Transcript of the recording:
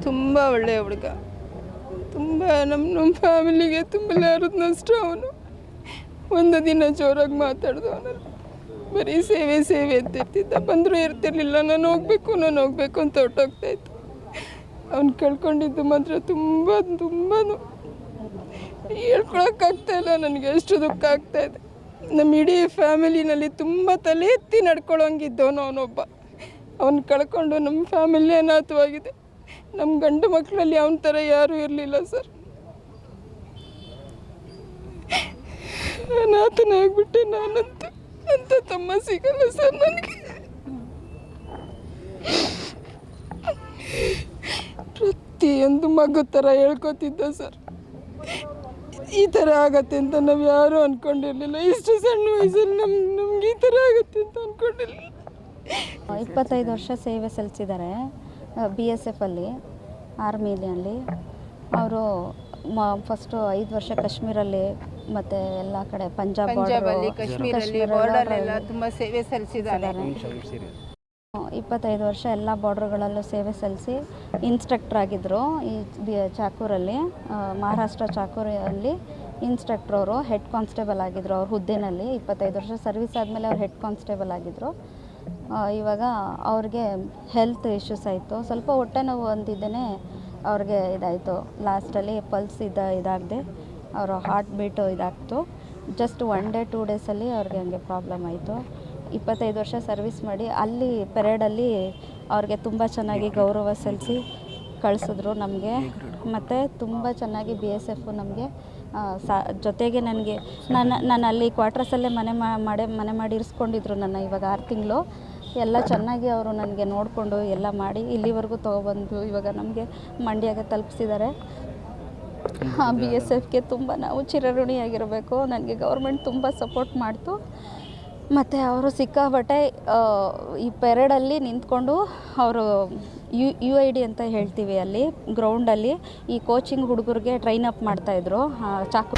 ತುಂಬ ಒಳ್ಳೆಯ ಹುಡುಗ, ತುಂಬ ನಮ್ಮ ಫ್ಯಾಮಿಲಿಗೆ ತುಂಬ ಯಾರದ್ದು ನಷ್ಟ. ಅವನು ಒಂದು ದಿನ ಜೋರಾಗಿ ಮಾತಾಡ್ದು, ಅವನಲ್ಲಿ ಬರೀ ಸೇವೆ ಸೇವೆ ಅಂತ ಇರ್ತಿದ್ದ. ಬಂದರೂ ಇರ್ತಿರ್ಲಿಲ್ಲ, ನಾನು ಹೋಗ್ಬೇಕು ಅಂತ ಹೊರಟೋಗ್ತಾಯಿತ್ತು. ಅವ್ನು ಕಳ್ಕೊಂಡಿದ್ದು ಮಾತ್ರ ತುಂಬ ಹೇಳ್ಕೊಳಕ್ಕಾಗ್ತಾಯಿಲ್ಲ ನನಗೆ, ಎಷ್ಟು ದುಃಖ ಆಗ್ತಾಯಿದೆ. ನಮ್ಮ ಇಡೀ ಫ್ಯಾಮಿಲಿನಲ್ಲಿ ತುಂಬ ತಲೆ ಎತ್ತಿ ನಡ್ಕೊಳ್ಳೋಂಗಿದ್ದವನು ಅವನೊಬ್ಬ. ಅವನು ಕಳ್ಕೊಂಡು ನಮ್ಮ ಫ್ಯಾಮಿಲಿ ಅನಾಥವಾಗಿದೆ. ನಮ್ಮ ಗಂಡು ಮಕ್ಕಳಲ್ಲಿ ಅವನ ಥರ ಯಾರೂ ಇರಲಿಲ್ಲ ಸರ್. ಅನಾಥನಾಗ್ಬಿಟ್ಟೆ ನಾನಂತೂ. ಅಂತ ತಮ್ಮ ಸಿಗಲ್ಲ ಸರ್ ನನಗೆ. ಪ್ರತಿಯೊಂದು ಮಗು ಥರ ಹೇಳ್ಕೊತಿದ್ದ ಸರ್. ಈ ಥರ ಆಗತ್ತೆ ಅಂತ ನಾವು ಯಾರೂ ಅಂದ್ಕೊಂಡಿರಲಿಲ್ಲ. ಇಷ್ಟು ಸಣ್ಣ ವಯಸ್ಸಲ್ಲಿ ನಮ್ಗೆ ಈ ಥರ ಆಗುತ್ತೆ ಅಂತ ಅಂದ್ಕೊಂಡಿರಲಿಲ್ಲ. 25 ವರ್ಷ ಸೇವೆ ಸಲ್ಲಿಸಿದ್ದಾರೆ BSF ಅಲ್ಲಿ, ಆರ್ಮಿಲಿ. ಅವರು ಫಸ್ಟು 5 ವರ್ಷ ಕಾಶ್ಮೀರಲ್ಲಿ ಮತ್ತು ಎಲ್ಲ ಕಡೆ ಪಂಜಾಬಲ್ಲಿ, ಕಾಶ್ಮೀರಲ್ಲಿ ಬಾರ್ಡರ್ಲೆಲ್ಲ ತುಂಬ ಸೇವೆ ಸಲ್ಲಿಸಿದ್ದಾರೆ. 25 ವರ್ಷ ಎಲ್ಲ ಬಾರ್ಡ್ರ್ಗಳಲ್ಲೂ ಸೇವೆ ಸಲ್ಲಿಸಿ ಇನ್ಸ್ಟ್ರಕ್ಟರ್ ಆಗಿದ್ದರು. ಈ ಚಾಕೂರಲ್ಲಿ, ಮಹಾರಾಷ್ಟ್ರ ಚಾಕೂರಲ್ಲಿ ಇನ್ಸ್ಟ್ರಕ್ಟರ್. ಅವರು ಹೆಡ್ ಕಾನ್ಸ್ಟೇಬಲ್ ಆಗಿದ್ದರು ಅವ್ರ ಹುದ್ದೆನಲ್ಲಿ. 25 ವರ್ಷ ಸರ್ವಿಸ್ ಆದಮೇಲೆ ಅವ್ರು ಹೆಡ್ ಕಾನ್ಸ್ಟೇಬಲ್ ಆಗಿದ್ದರು. ಇವಾಗ ಅವ್ರಿಗೆ ಹೆಲ್ತ್ ಇಶ್ಯೂಸ್ ಆಯಿತು, ಸ್ವಲ್ಪ ಹೊಟ್ಟೆ ನೋವು ಅಂತಿದ್ದೇನೆ ಅವ್ರಿಗೆ ಇದಾಯಿತು. ಲಾಸ್ಟಲ್ಲಿ ಪಲ್ಸ್ ಇದಾಗದೆ ಅವರ ಹಾರ್ಟ್ ಬೀಟು ಇದಾಗ್ತು. ಜಸ್ಟ್ 1 ಡೇ 2 ಡೇಸಲ್ಲಿ ಅವ್ರಿಗೆ ಹಂಗೆ ಪ್ರಾಬ್ಲಮ್ ಆಯಿತು. 25 ವರ್ಷ ಸರ್ವಿಸ್ ಮಾಡಿ ಅಲ್ಲಿ ಪೆರೇಡಲ್ಲಿ ಅವ್ರಿಗೆ ತುಂಬ ಚೆನ್ನಾಗಿ ಗೌರವ ಸಲ್ಲಿಸಿ ಕಳಿಸಿದ್ರು ನಮಗೆ. ಮತ್ತು ತುಂಬ ಚೆನ್ನಾಗಿ BSF ನಮಗೆ ಜೊತೆಗೆ ನನಗೆ ನಾನು ಅಲ್ಲಿ ಕ್ವಾರ್ಟರ್ಸಲ್ಲೇ ಮನೆ ಮಾಡಿ ಇರಿಸ್ಕೊಂಡಿದ್ರು ನನ್ನ. ಇವಾಗ 6 ತಿಂಗಳು ಎಲ್ಲ ಚೆನ್ನಾಗಿ ಅವರು ನನಗೆ ನೋಡಿಕೊಂಡು ಎಲ್ಲ ಮಾಡಿ ಇಲ್ಲಿವರೆಗೂ ತೊಗೊಬಂದು ಇವಾಗ ನಮಗೆ ಮಂಡ್ಯಗೆ ತಲುಪಿಸಿದ್ದಾರೆ. BSFಗೆ ತುಂಬ ನಾವು ಚಿರಋಣಿಯಾಗಿರಬೇಕು. ನನಗೆ ಗೌರ್ಮೆಂಟ್ ತುಂಬ ಸಪೋರ್ಟ್ ಮಾಡ್ತು. ಮತ್ತು ಅವರು ಸಿಕ್ಕಾಬಟ್ಟೆ ಈ ಪೆರೇಡಲ್ಲಿ ನಿಂತ್ಕೊಂಡು ಅವರು UID ಅಂತ ಹೇಳ್ತೀವಿ, ಅಲ್ಲಿ ಗ್ರೌಂಡಲ್ಲಿ ಈ ಕೋಚಿಂಗ್ ಹುಡುಗರಿಗೆ ಟ್ರೈನ್ ಅಪ್ ಮಾಡ್ತಾಯಿದ್ರು ಚಾಕು.